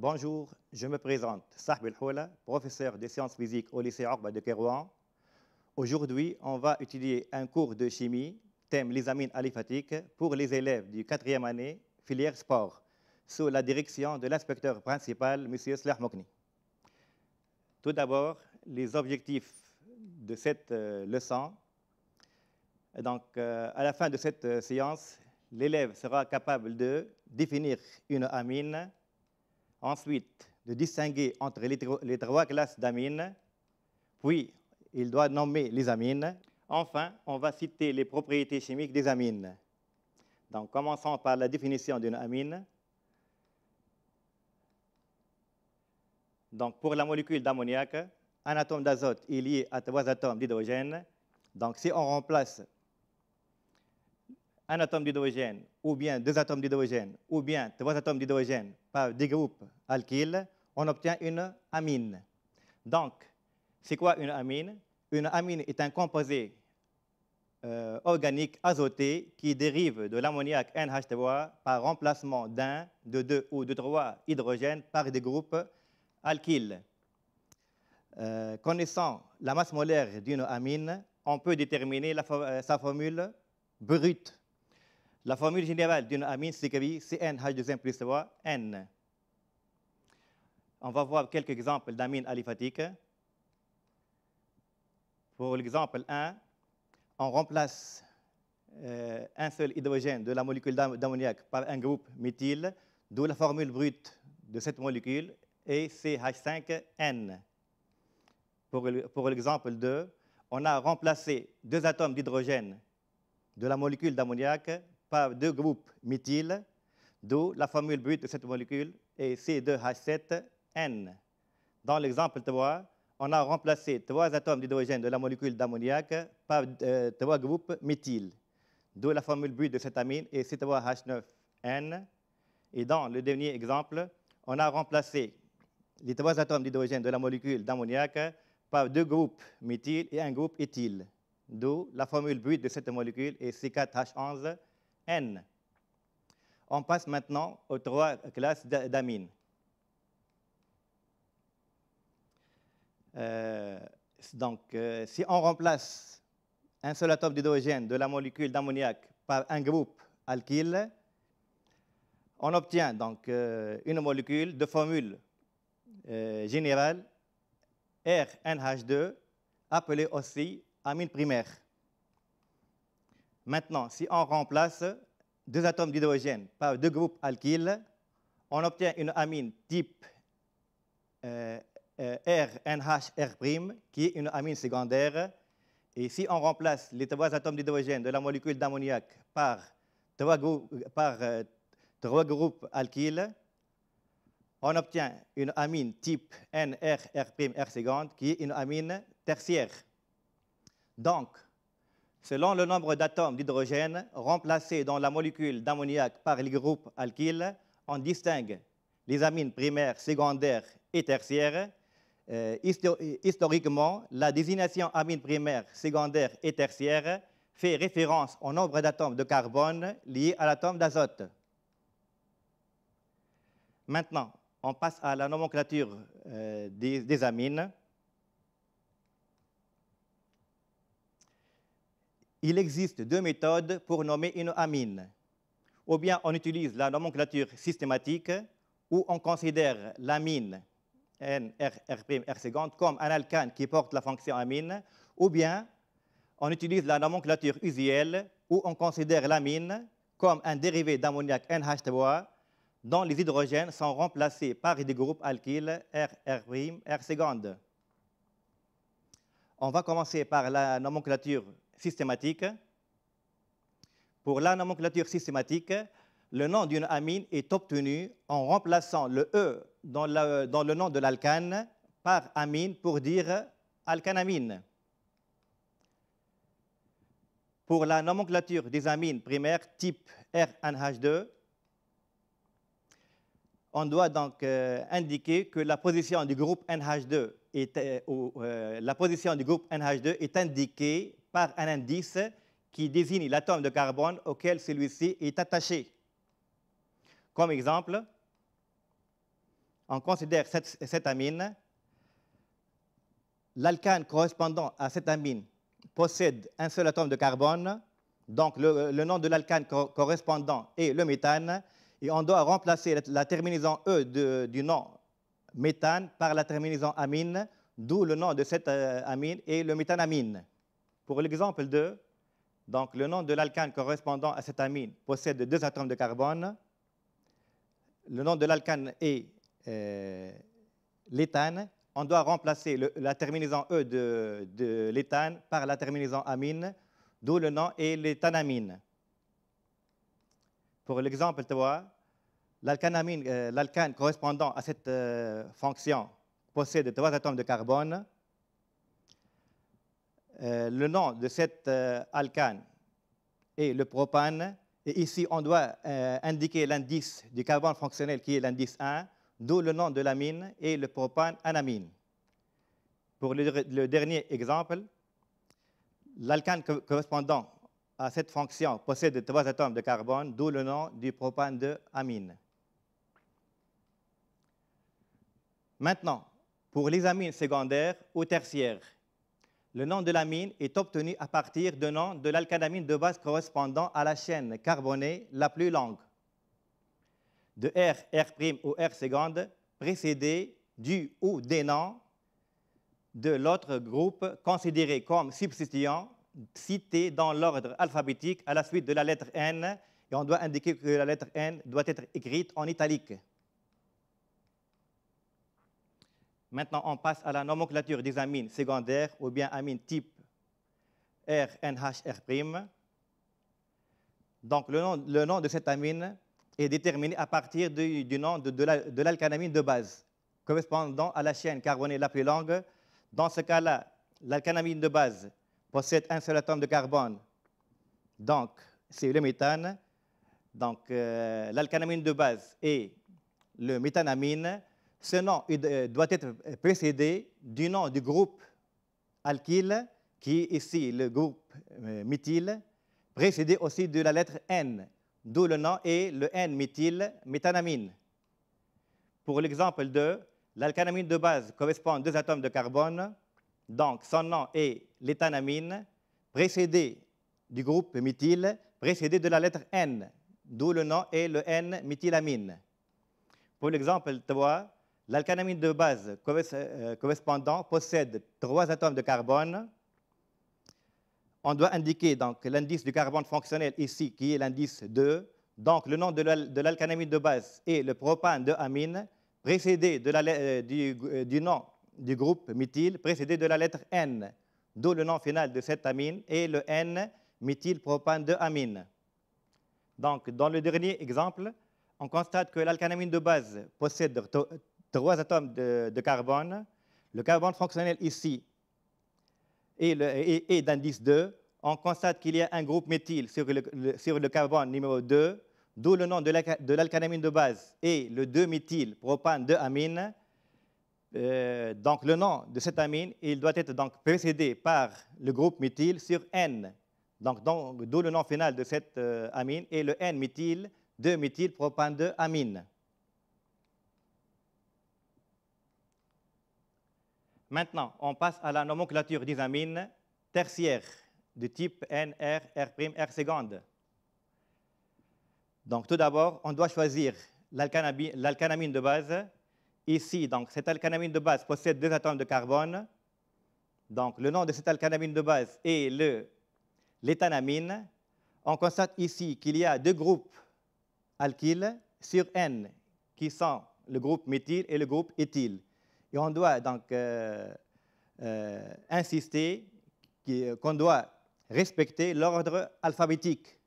Bonjour, je me présente, Sahb El-Houla, professeur de sciences physiques au lycée Orba de Kérouan. Aujourd'hui, on va étudier un cours de chimie, thème les amines aliphatiques, pour les élèves du 4e année, filière sport, sous la direction de l'inspecteur principal, M. Slah Mokni. Tout d'abord, les objectifs de cette leçon. Donc, à la fin de cette séance, l'élève sera capable de définir une amine, ensuite de distinguer entre les trois classes d'amines, puis il doit nommer les amines. Enfin, on va citer les propriétés chimiques des amines. Donc, commençons par la définition d'une amine. Donc, pour la molécule d'ammoniac, un atome d'azote est lié à 3 atomes d'hydrogène. Donc, si on remplace un atome d'hydrogène, ou bien 2 atomes d'hydrogène, ou bien 3 atomes d'hydrogène par des groupes alkyles, on obtient une amine. Donc, c'est quoi une amine? Une amine est un composé organique azoté qui dérive de l'ammoniac NH3 par remplacement d'un, de 2 ou de 3 hydrogènes par des groupes alkyles. Connaissant la masse molaire d'une amine, on peut déterminer sa formule brute. La formule générale d'une amine s'écrit CnH2n plus 3 N. On va voir quelques exemples d'amines aliphatiques. Pour l'exemple 1, on remplace un seul hydrogène de la molécule d'ammoniac par un groupe méthyle, d'où la formule brute de cette molécule est CH5N. Pour l'exemple 2, on a remplacé 2 atomes d'hydrogène de la molécule d'ammoniac par 2 groupes méthyle, d'où la formule brute de cette molécule est C2H7N. Dans l'exemple 3, on a remplacé 3 atomes d'hydrogène de la molécule d'ammoniac par 3 groupes méthyle, d'où la formule brute de cette amine est C3H9N. Et dans le dernier exemple, on a remplacé les 3 atomes d'hydrogène de la molécule d'ammoniac par 2 groupes méthyle et un groupe éthyle, d'où la formule brute de cette molécule est C4H11N. On passe maintenant aux 3 classes d'amines. Si on remplace un seul atome d'hydrogène de la molécule d'ammoniac par un groupe alkyle, on obtient donc une molécule de formule générale RNH2, appelée aussi amine primaire. Maintenant, si on remplace 2 atomes d'hydrogène par 2 groupes alkyles, on obtient une amine type RNHR', qui est une amine secondaire. Et si on remplace les 3 atomes d'hydrogène de la molécule d'ammoniac par 3 groupes alkyles, on obtient une amine type NRR', qui est une amine tertiaire. Donc, selon le nombre d'atomes d'hydrogène remplacés dans la molécule d'ammoniac par les groupes alkyles, on distingue les amines primaires, secondaires et tertiaires. Historiquement, la désignation amine primaire, secondaire et tertiaire fait référence au nombre d'atomes de carbone liés à l'atome d'azote. Maintenant, on passe à la nomenclature des amines. Il existe 2 méthodes pour nommer une amine. Ou bien on utilise la nomenclature systématique, où on considère l'amine NRR', comme un alcane qui porte la fonction amine, ou bien on utilise la nomenclature usuelle, où on considère l'amine comme un dérivé d'ammoniac NH3, dont les hydrogènes sont remplacés par des groupes alkyles RR'. On va commencer par la nomenclature systématique. Pour la nomenclature systématique, le nom d'une amine est obtenu en remplaçant le E dans le nom de l'alcane par amine pour dire alcanamine. Pour la nomenclature des amines primaires type RNH2, on doit donc indiquer que la position du groupe NH2 est indiquée par un indice qui désigne l'atome de carbone auquel celui-ci est attaché. Comme exemple, on considère cette amine. L'alcane correspondant à cette amine possède un seul atome de carbone. Donc, le nom de l'alcane correspondant est le méthane. Et on doit remplacer la terminaison E du nom méthane par la terminaison amine, d'où le nom de cette amine est le méthanamine. Pour l'exemple 2, donc, le nom de l'alcane correspondant à cette amine possède 2 atomes de carbone. Le nom de l'alcane est l'éthane. On doit remplacer la terminaison E de l'éthane par la terminaison amine, d'où le nom est l'éthanamine. Pour l'exemple 3, l'alcane correspondant à cette fonction possède 3 atomes de carbone. Le nom de cet alcane est le propane. Et ici, on doit indiquer l'indice du carbone fonctionnel qui est l'indice 1, d'où le nom de l'amine est le propane-anamine. Pour le dernier exemple, l'alcane correspondant à cette fonction possède 3 atomes de carbone, d'où le nom du propane de amine. Maintenant, pour les amines secondaires ou tertiaires, le nom de l'amine est obtenu à partir du nom de l'alkanamine de base correspondant à la chaîne carbonée la plus longue, de R, R' ou R seconde, précédé du ou des noms de l'autre groupe considéré comme substituant, cité dans l'ordre alphabétique à la suite de la lettre N, et on doit indiquer que la lettre N doit être écrite en italique. Maintenant, on passe à la nomenclature des amines secondaires ou bien amines type RNHR'. Donc, le nom de cette amine est déterminé à partir du nom de l'alkanamine de base, correspondant à la chaîne carbonée la plus longue. Dans ce cas-là, l'alkanamine de base possède un seul atome de carbone, donc c'est le méthane. Donc, l'alkanamine de base est le méthanamine. Ce nom doit être précédé du nom du groupe alkyle, qui est ici le groupe méthyle, précédé aussi de la lettre N, d'où le nom est le N-méthylméthanamine. Pour l'exemple 2, l'alkanamine de base correspond à 2 atomes de carbone, donc son nom est l'éthanamine, précédé du groupe méthyle, précédé de la lettre N, d'où le nom est le N-méthylamine. Pour l'exemple 3, l'alkanamine de base correspondant possède 3 atomes de carbone. On doit indiquer donc l'indice du carbone fonctionnel ici, qui est l'indice 2. Donc, le nom de l'alkanamine de base est le propane de amine, précédé du nom du groupe méthyle, précédé de la lettre N, d'où le nom final de cette amine est le N-méthylpropane de amine. Donc, dans le dernier exemple, on constate que l'alkanamine de base possède 3 atomes de carbone. Le carbone fonctionnel ici est d'indice 2. On constate qu'il y a un groupe méthyle sur le carbone numéro 2, d'où le nom de l'alkanamine de base est le 2-méthylpropane de amine. Donc, le nom de cette amine, il doit être donc précédé par le groupe méthyle sur N. Donc, d'où le nom final de cette amine est le N-méthyl 2-méthylpropane de amine. Maintenant, on passe à la nomenclature des amines tertiaires de type N, R, R', R seconde. Donc, tout d'abord, on doit choisir l'alkanamine de base. Ici, donc, cette alkanamine de base possède 2 atomes de carbone. Donc, le nom de cette alkanamine de base est l'éthanamine. On constate ici qu'il y a 2 groupes alkyles sur N, qui sont le groupe méthyle et le groupe éthyle. Et on doit donc insister qu'on doit respecter l'ordre alphabétique,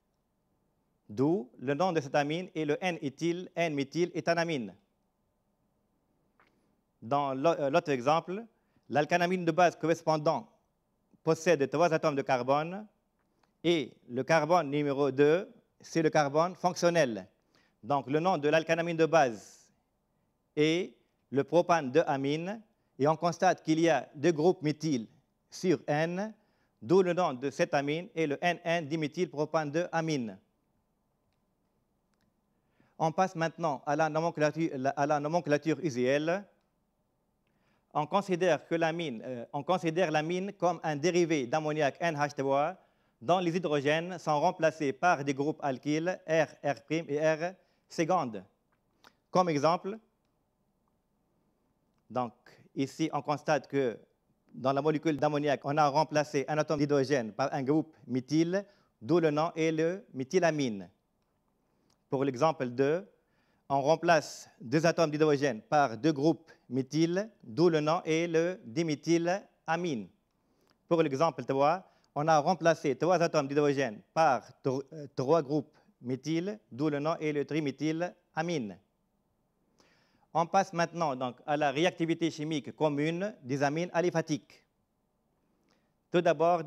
d'où le nom de cette amine est le N-éthyl, N-méthyléthanamine. Dans l'autre exemple, l'alkanamine de base correspondant possède 3 atomes de carbone et le carbone numéro 2, c'est le carbone fonctionnel. Donc, le nom de l'alkanamine de base est le propane de amine, et on constate qu'il y a 2 groupes méthyle sur N, d'où le nom de cette amine est le NN-diméthylpropane de amine. On passe maintenant à la nomenclature usuelle. On considère l'amine comme un dérivé d'ammoniac NH3 dont les hydrogènes sont remplacés par des groupes alkyles R, R' et R seconde. Comme exemple, donc, ici, on constate que dans la molécule d'ammoniac, on a remplacé un atome d'hydrogène par un groupe méthyle, d'où le nom est le méthylamine. Pour l'exemple 2, on remplace deux atomes d'hydrogène par deux groupes méthyle, d'où le nom est le diméthylamine. Pour l'exemple 3, on a remplacé trois atomes d'hydrogène par trois groupes méthyle, d'où le nom est le triméthylamine. On passe maintenant donc, à la réactivité chimique commune des amines aliphatiques. Tout d'abord,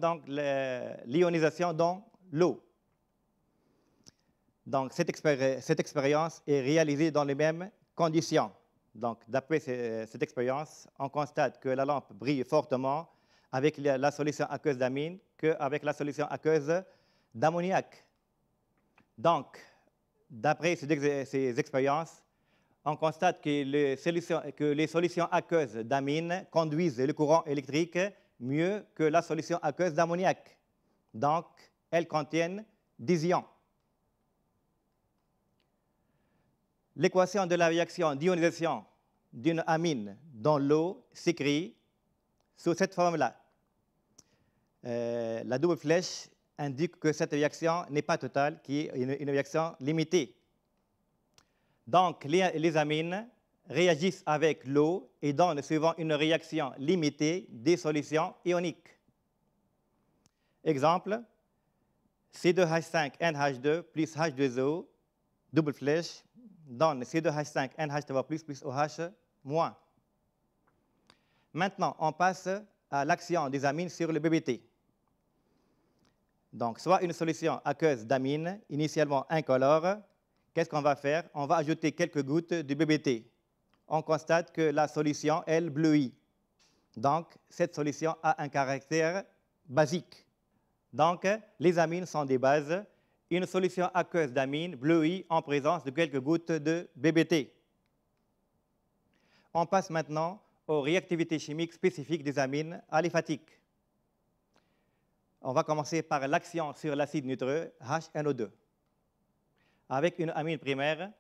l'ionisation dans l'eau. Donc, cette expérience est réalisée dans les mêmes conditions. Donc, d'après cette expérience, on constate que la lampe brille fortement avec la solution aqueuse d'amine qu'avec la solution aqueuse d'ammoniac. Donc, d'après ces expériences, on constate que les solutions aqueuses d'amine conduisent le courant électrique mieux que la solution aqueuse d'ammoniac. Donc, elles contiennent des ions. L'équation de la réaction d'ionisation d'une amine dans l'eau s'écrit sous cette forme-là. La double flèche indique que cette réaction n'est pas totale, qui est une réaction limitée. Donc, les amines réagissent avec l'eau et donnent, suivant une réaction limitée, des solutions ioniques. Exemple, C2H5NH2 plus H2O, double flèche, donne C2H5NH3 plus OH moins. Maintenant, on passe à l'action des amines sur le BBT. Donc, soit une solution aqueuse d'amine, initialement incolore. Qu'est-ce qu'on va faire? On va ajouter quelques gouttes de BBT. On constate que la solution, elle, bleuit. Donc, cette solution a un caractère basique. Donc, les amines sont des bases. Une solution aqueuse d'amine bleuit en présence de quelques gouttes de BBT. On passe maintenant aux réactivités chimiques spécifiques des amines aliphatiques. On va commencer par l'action sur l'acide nitreux HNO2. Avec une amine primaire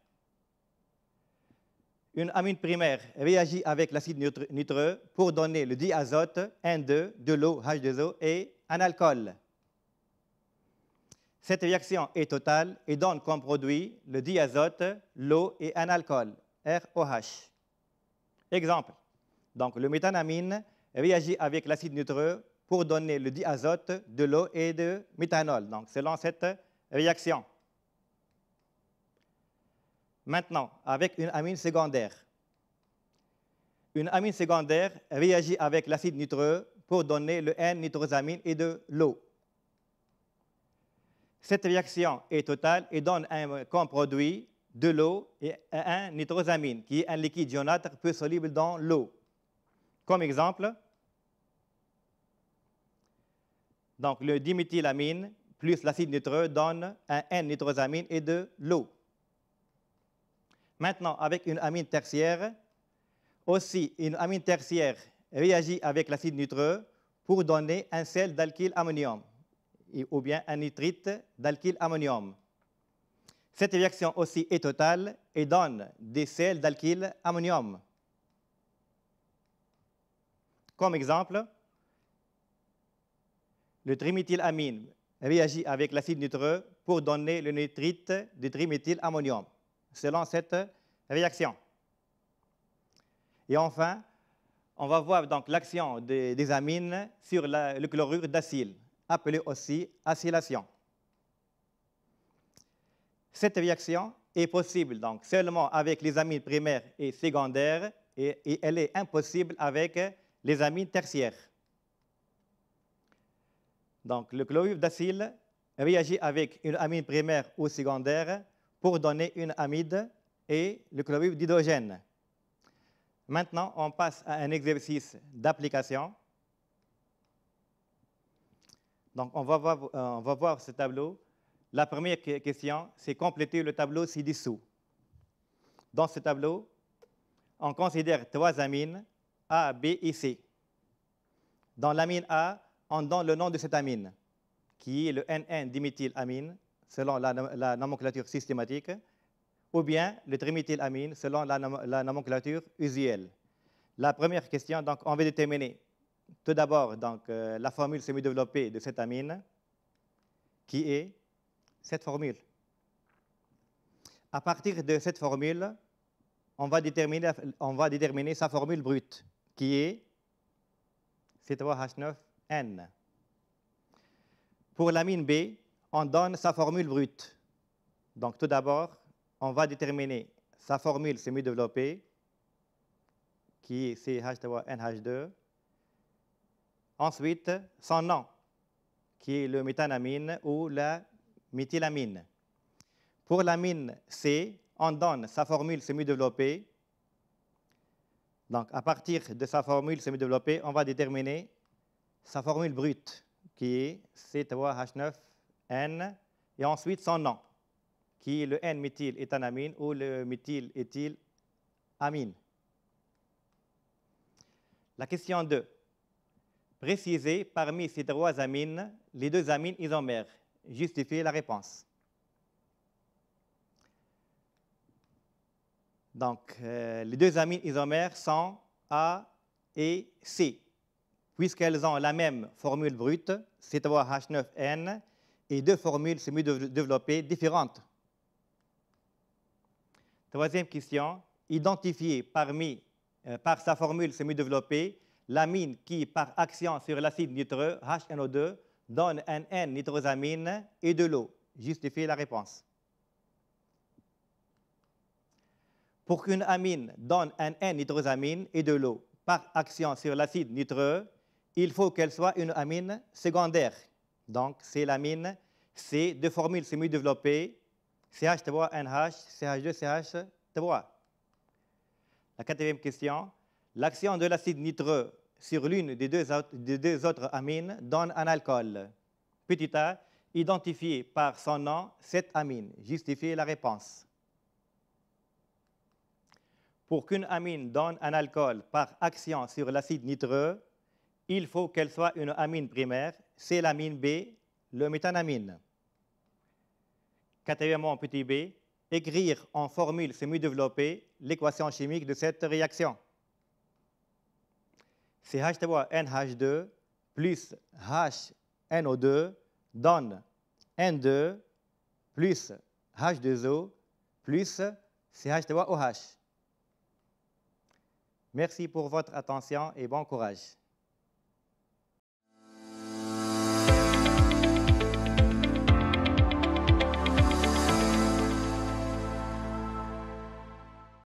réagit avec l'acide nitreux pour donner le diazote N2, de l'eau H2O et un alcool. Cette réaction est totale et donne comme produit le diazote, l'eau et un alcool, ROH. Exemple, donc le méthanamine réagit avec l'acide nitreux pour donner le diazote, de l'eau et de méthanol, donc selon cette réaction. Maintenant, avec une amine secondaire. Une amine secondaire réagit avec l'acide nitreux pour donner le N-nitrosamine et de l'eau. Cette réaction est totale et donne comme produit de l'eau et un nitrosamine, qui est un liquide jaunâtre peu soluble dans l'eau. Comme exemple, donc le diméthylamine plus l'acide nitreux donne un N-nitrosamine et de l'eau. Maintenant, avec une amine tertiaire, aussi une amine tertiaire réagit avec l'acide nitreux pour donner un sel d'alkyle ammonium ou bien un nitrite d'alkyle ammonium. Cette réaction aussi est totale et donne des sels d'alkyle ammonium. Comme exemple, le triméthylamine réagit avec l'acide nitreux pour donner le nitrite de triméthylammonium, selon cette réaction. Et enfin, on va voir donc l'action des amines sur le chlorure d'acyle, appelé aussi acylation. Cette réaction est possible donc seulement avec les amines primaires et secondaires et elle est impossible avec les amines tertiaires. Donc le chlorure d'acyle réagit avec une amine primaire ou secondaire pour donner une amide et le chlorure d'hydrogène. Maintenant, on passe à un exercice d'application. Donc, on va voir ce tableau. La première question, c'est compléter le tableau ci-dessous. Dans ce tableau, on considère 3 amines, A, B et C. Dans l'amine A, on donne le nom de cette amine, qui est le NN-diméthylamine, selon la nomenclature systématique, ou bien le triméthylamine, selon la nomenclature usuelle. La première question, donc, on va déterminer tout d'abord la formule semi-développée de cette amine, qui est cette formule. À partir de cette formule, on va déterminer sa formule brute, qui est C3H9N. Pour l'amine B, on donne sa formule brute. Donc, tout d'abord, on va déterminer sa formule semi-développée, qui est CH3NH2. Ensuite, son nom, qui est le méthanamine ou la méthylamine. Pour l'amine C, on donne sa formule semi-développée. Donc, à partir de sa formule semi-développée, on va déterminer sa formule brute, qui est C3H9N, et ensuite son nom, qui est le N-méthyléthanamine ou le méthyléthylamine. La question 2. Précisez parmi ces 3 amines les 2 amines isomères. Justifiez la réponse. Donc, les 2 amines isomères sont A et C, puisqu'elles ont la même formule brute, C3H9N, et 2 formules semi-développées différentes. Troisième question, identifiez par sa formule semi-développée l'amine qui, par action sur l'acide nitreux, HNO2, donne un N-nitrosamine et de l'eau. Justifiez la réponse. Pour qu'une amine donne un N-nitrosamine et de l'eau par action sur l'acide nitreux, il faut qu'elle soit une amine secondaire. Donc, c'est l'amine C de formule semi-développée, CH3NH, CH2CH3. La 4e question, l'action de l'acide nitreux sur l'une des deux autres amines donne un alcool. Petit a, identifiez par son nom cette amine. Justifiez la réponse. Pour qu'une amine donne un alcool par action sur l'acide nitreux, il faut qu'elle soit une amine primaire, c'est l'amine B, le méthanamine. 4e, petit b, écrire en formule semi-développée l'équation chimique de cette réaction. CH3NH2 plus HNO2 donne N2 plus H2O plus CH3OH. Merci pour votre attention et bon courage.